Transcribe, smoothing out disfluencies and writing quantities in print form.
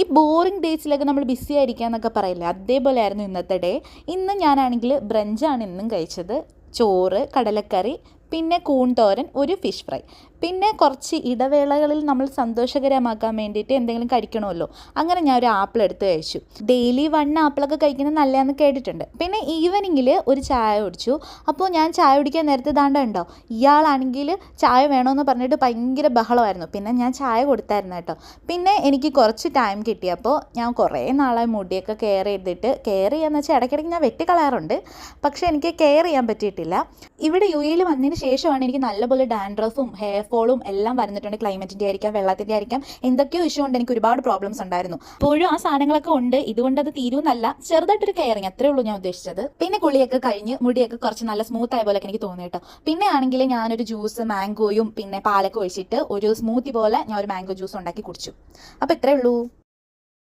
ഈ ബോറിംഗ് ഡേയ്സിലൊക്കെ നമ്മൾ ബിസി ആയിരിക്കുക എന്നൊക്കെ പറയില്ലേ, അതേപോലെ ആയിരുന്നു ഇന്നത്തെ ഡേ. ഇന്ന് ഞാനാണെങ്കിൽ ബ്രഞ്ചാണ് ഇന്നും കഴിച്ചത്. ചോറ്, കടലക്കറി, പിന്നെ കൂൺതോരൻ, ഒരു ഫിഷ് ഫ്രൈ. പിന്നെ കുറച്ച് ഇടവേളകളിൽ നമ്മൾ സന്തോഷകരമാക്കാൻ വേണ്ടിയിട്ട് എന്തെങ്കിലും കഴിക്കണമല്ലോ, അങ്ങനെ ഞാൻ ഒരു ആപ്പിൾ എടുത്ത് കഴിച്ചു. ഡെയിലി 1 ആപ്പിളൊക്കെ കഴിക്കുന്നത് നല്ലതെന്ന് കേട്ടിട്ടുണ്ട്. പിന്നെ ഈവനിങ്ങിൽ ഒരു ചായ കുടിച്ചു. അപ്പോൾ ഞാൻ ചായ കുടിക്കാൻ നേരത്തെ ഉണ്ടോ, ഇയാളാണെങ്കിൽ ചായ വേണമെന്ന് പറഞ്ഞിട്ട് ഭയങ്കര ബഹളമായിരുന്നു. പിന്നെ ഞാൻ ചായ കൊടുത്തായിരുന്നു കേട്ടോ. പിന്നെ എനിക്ക് കുറച്ച് ടൈം കിട്ടിയപ്പോൾ ഞാൻ കുറേ നാളായി മുടിയൊക്കെ കെയർ ചെയ്യാന്ന് വെച്ചാൽ ഇടയ്ക്കിടയ്ക്ക് ഞാൻ വെട്ടിക്കളയാറുണ്ട്, പക്ഷേ എനിക്ക് കെയർ ചെയ്യാൻ പറ്റിയിട്ടില്ല. ഇവിടെ UAE വന്നതിന് ശേഷമാണ് എനിക്ക് നല്ലപോലെ ഡാൻഡ്രഫും ഹെയർ ഫോളും എല്ലാം വരുന്നിട്ടുണ്ട്. ക്ലൈമറ്റിൻ്റെ ആയിരിക്കാം, വെള്ളത്തിൻ്റെ ആയിരിക്കാം, എന്തൊക്കെയോ ഇഷ്യൂ കൊണ്ട് എനിക്ക് ഒരുപാട് പ്രോബ്ലംസ് ഉണ്ടായിരുന്നു. അപ്പോഴും ആ സാധനങ്ങളൊക്കെ ഉണ്ട്. ഇതുകൊണ്ട് അത് തീരുമെന്നല്ല, ചെറുതായിട്ടൊരു കെയറിങ്, അത്രേ ഉള്ളൂ ഞാൻ ഉദ്ദേശിച്ചത്. പിന്നെ കുളിയൊക്കെ കഴിഞ്ഞ് മുടിയൊക്കെ കുറച്ച് നല്ല സ്മൂത്ത് ആയ പോലെയൊക്കെ എനിക്ക് തോന്നി കേട്ടോ. പിന്നെ ആണെങ്കിൽ ഞാനൊരു ജ്യൂസ് മാംഗോയും പിന്നെ പാലൊക്കെ ഒഴിച്ചിട്ട് ഒരു സ്മൂത്തി പോലെ ഞാൻ ഒരു മാംഗോ ജ്യൂസ് ഉണ്ടാക്കി കുടിച്ചു. അപ്പോൾ ഇത്രേ ഉള്ളൂ.